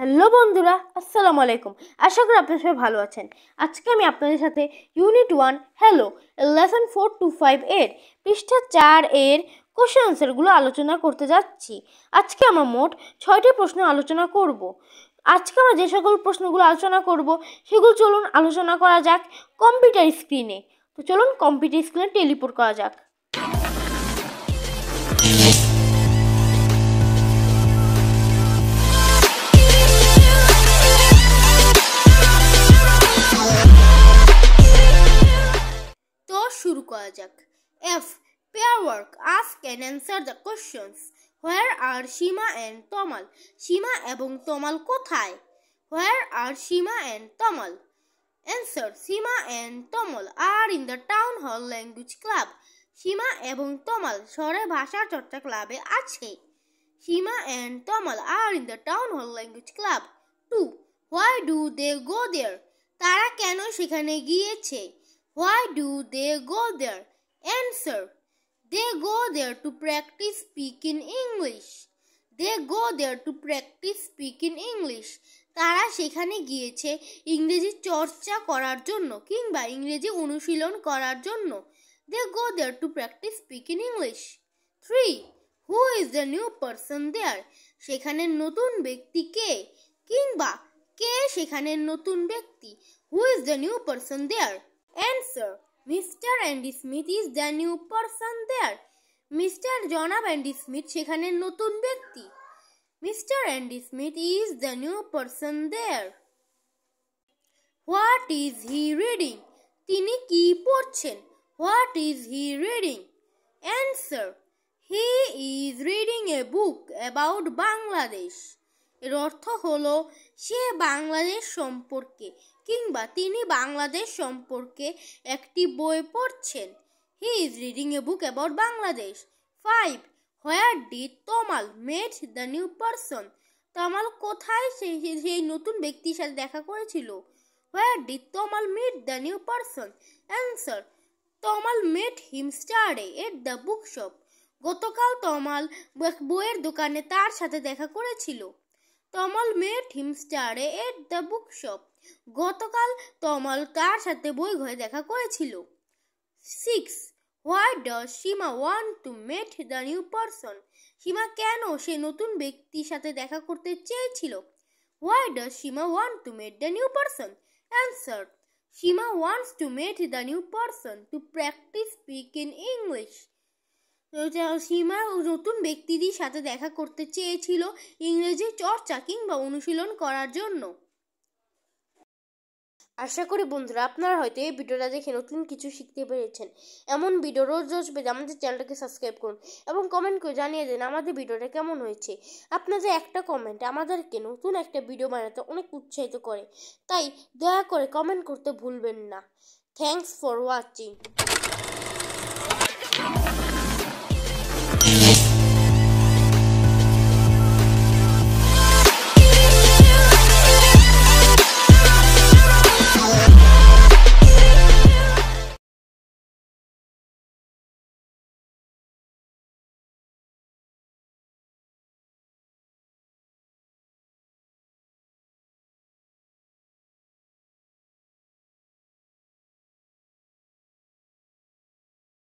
Hello বন্ধুরা, আসসালামু আলাইকুম। আশা করি আপনারা সবাই ভালো আছেন। আজকে আমি আপনাদের সাথে ইউনিট 1 হ্যালো লেসন 4-5 এর পৃষ্ঠা 4 এর কোশ্চেন আনসারগুলো আলোচনা করতে যাচ্ছি। আজকে আমরা মোট 6টি প্রশ্ন আলোচনা করব। আজকে আমরা যে সকল প্রশ্নগুলো আলোচনা করব সেগুলো চলুন আলোচনা করা যাক কম্পিউটার স্ক্রিনে। তো চলুন কম্পিউটার স্ক্রিনে টেলিপোর্ট করা যাক। শুরু করা যাক। F. Pair work. Ask and answer the questions. Where are Shima and Tomal? Shima এবং Tomal কোথায়? Where are Shima and Tomal? Answer. Shima and Tomal are in the town hall language club. Shima এবং Tomal শহরে ভাষা চর্চা ক্লাবে আছে। Shima and Tomal are in the town hall language club. 2. Why do they go there? তারা কেন সেখানে গিয়েছে? Why do they go there? Answer. They go there to practice speaking English. They go there to practice speaking English. তারা সেখানে গিয়েছে ইংরেজি চর্চা করার জন্য কিংবা ইংরেজি অনুশীলন করার জন্য। They go there to practice speaking English. 3. Who is the new person there? সেখানের নতুন ব্যক্তি কে কিংবা কে সেখানের নতুন ব্যক্তি? Who is the new person there? Answer. Mr. Andy Smith is the new person there. Mr. জনাব অ্যান্ডি স্মিথ সেখানের নতুন ব্যক্তি। Mr. Andy Smith is the new person there. What is he reading? তিনি কি পড়ছেন? What is he reading? Answer. He is reading a book about Bangladesh. এর অর্থ হলো সে বাংলাদেশ সম্পর্কে কিংবা তিনি বাংলাদেশ সম্পর্কে একটি বই পড়ছেন। He is reading a book about Bangladesh. 5. Where did Tomal meet the new person? তমাল কোথায় সেই নতুন ব্যক্তির সাথে দেখা করেছিল? Where did Tomal meet the new person? Answer. Tomal met him yesterday at the bookshop. গতকাল তমাল বইয়ের দোকানে তার সাথে দেখা করেছিল। Tomal met him yesterday at the bookshop. গতকাল তমাল তার সাথে বই ঘরে দেখা করেছিল। 6. Why does Shima want to meet the new person? সীমা কেন সে নতুন ব্যক্তির সাথে দেখা করতে চেয়েছিল? Why does Shima want to meet the new person? Answer. Shima wants to meet the new person to practice speaking English. সীমা নতুন ব্যক্তিদের সাথে দেখা করতে চেয়েছিল ইংরেজি চর্চা কিংবা অনুশীলন করার জন্য। আশা করি বন্ধুরা আপনারা হয়তো এই ভিডিওটা দেখে নতুন কিছু শিখতে পেরেছেন। এমন ভিডিও রোজ রোজ পেতে আমাদের চ্যানেলটাকে সাবস্ক্রাইব করুন এবং কমেন্ট করে জানিয়ে দিন আমাদের ভিডিওটা কেমন হয়েছে। আপনাদের একটা কমেন্ট আমাদেরকে নতুন একটা ভিডিও বানাতে অনেক উৎসাহিত করে, তাই দয়া করে কমেন্ট করতে ভুলবেন না। Thanks for watching.